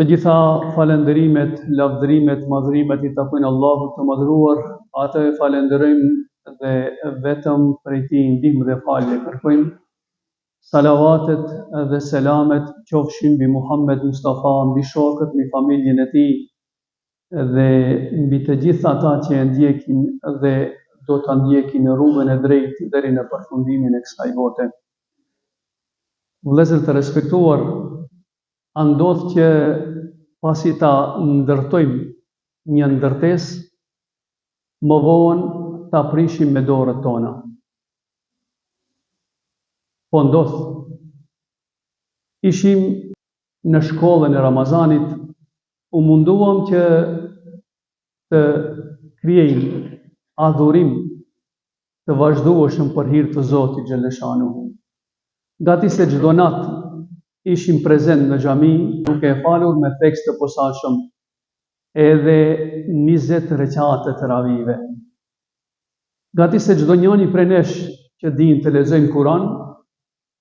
Të gjitha falenderimet, lavdërimet, madhërimet i takojnë Allahut të madhëruar, atë e falenderojmë dhe vetëm prej tij ndihmë dhe falje kërkojmë. Salavatet dhe selamet qofshin mbi Muhammed Mustafa, mbi shokët, mbi familjen e tij dhe mbi të gjithë ata që e ndjekin dhe do ta ndjekin në rrugën e drejtë deri në përfundimin e kësaj bote. Vëllezër të respektuar, a ndodh që pasi ta ndërtojmë një ndërtesë, më vonë ta prishim me dorët tona? Po ndodh. Ishim në shkollën e Ramazanit, u munduam që të krijejmë adhurim të vazhdueshëm për hir të Zotit xhaleshanuhu. Gati se çdo natë ishim prezent në xhami, duke e falur me tekst të posaçëm edhe 20 rekate të ravive. Gati se çdo njëri prej nesh që din të lexojmë Kur'an,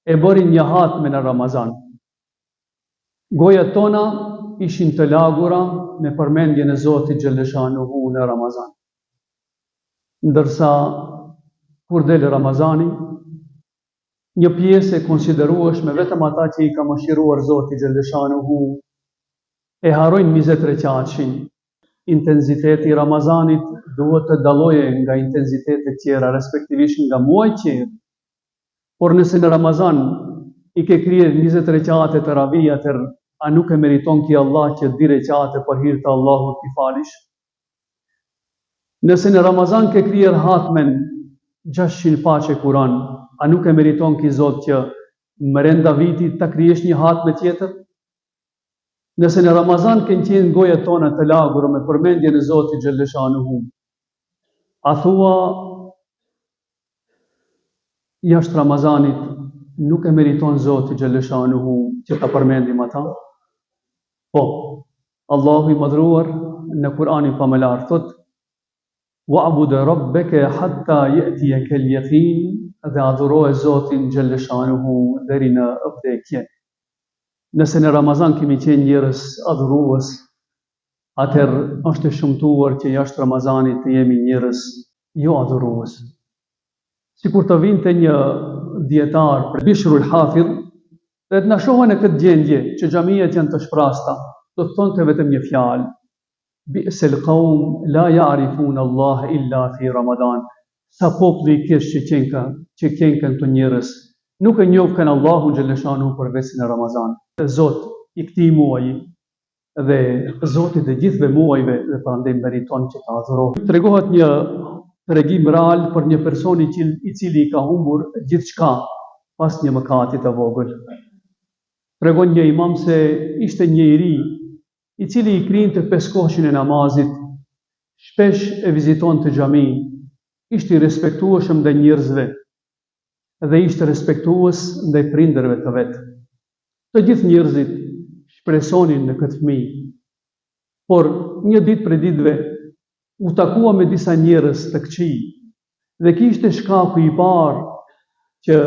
e bërin një hatme në Ramazan. Gojat tona ishin të lagura me përmendjen e Zotit xhaleshanuhu në Ramazan. Ndërsa kur del Ramazani, një pjesë e konsiderueshme vetëm ata që i ka mëshiruar Zoti xhaleshanuhu e harrojnë 20 rekatëshin. Intensiteti i Ramazanit duhet të dallojë nga intensitetet tjera, respektivisht nga muajt tjerë. Por nëse në Ramazan i ke kryer 20 rekate të ravi, atëherë a nuk e meriton ki Allah që 2 rekate për hir të Allahut t'i falish? Nëse në Ramazan ke kryer hatmen 600 faqe Kur'an, a nuk e meriton ki Zot që brenda vitit ta krijesh një hatme tjetër? Nëse në Ramazan kanë qenë gojat tona të lagura me përmendjen e Zotit xhaleshanuhu, a thua jashtë Ramazanit nuk e meriton Zoti xhaleshanuhu që ta përmendim ata? Po, Allahu i madhruar në Kur'anin famëlar thotë: "Wa'bud rabbaka hatta ya'tiyaka al-yaqin", dhe adhuroje Zotin xhaleshanuhu deri në vdekje. Nëse në Ramazan kemi qenë njerëz adhurues, atëherë është e shumtuar që jashtë Ramazanit të jemi njerëz jo adhurues. Sikur të vinte një dietar për Bishrul Hafidh dhe të na shohën në këtë gjendje që xhamiat janë të shprasta, do të thonte vetëm një fjalë: "Bi'sal qaum la ya'rifuna Allah illa fi Ramadan." Sa populli i keq që kanë të njerëz, nuk e njohin Allahun xhaleshanuhu përveç në Ramazan. Zot i këtij muaji dhe Zoti të gjithëve muajve, dhe prandaj meriton që ta adhurohet. Tregohet një tregim real për një person i cili ka humbur gjithçka pas një mëkati të vogël. Tregon një imam se ishte një i ri i cili i krinte 5 kohëshin e namazit, shpesh e vizitonte xhamin. Ishte i respektueshëm ndaj njerëzve dhe ishte respektues ndaj prindërve të vet. Të gjithë njerëzit shpresonin në këtë fëmijë. Por një ditë prej ditëve u takua me disa njerëz të këqij dhe ky ishte shkaku i parë që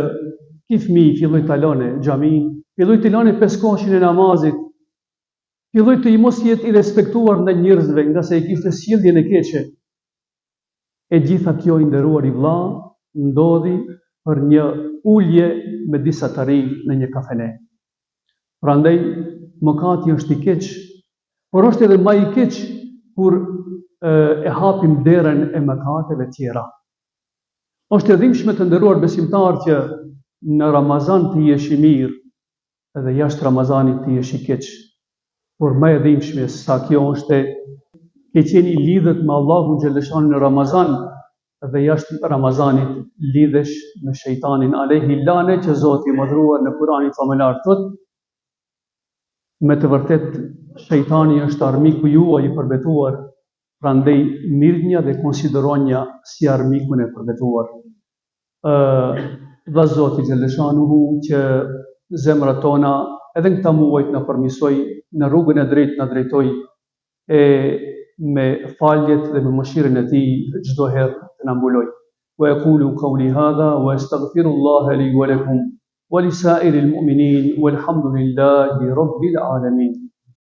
ky fëmijë filloi ta lënë xhamin, filloi të lënë 5 kohëshin e namazit, filloi të mos jetë i respektuar ndaj njerëzve, nga se i kishte sjelljen e keqe. E gjitha kjo i nderuar i vëlla ndodhi për një ulje me disa të rinj në një kafene. Prandaj mëkati është i keq, por është edhe më i keq kur e hapim derën e mëkateve tjera. Është e dhimbshme të nderuar besimtar që në Ramazan të jesh i mirë edhe jashtë Ramazanit të jesh i keq. Por më e dhimbshme sa kjo është ke qenë i lidhet me Allahun xhaleshan në Ramazan dhe jashtë Ramazanit lidhesh me shejtanin alayhi lane, që Zoti i madhruar në Kur'anin famëlar thotë: "Me të vërtet shejtani është armiku juaj i përbetuar, prandaj mirënja dhe konsideronja si armikun e përbetuar." Dhe Zoti xhaleshanuhu që zemrat tona edhe në këta muajt na përmisoj në rrugën e drejtë, na drejtoj e me faljet dhe me mëshirën e tij çdo herë të na mbuloj. Wa yaqulu qawli hadha wa astaghfirullaha li wa lakum wa li sa'iril mu'minin walhamdulillahi rabbil alamin.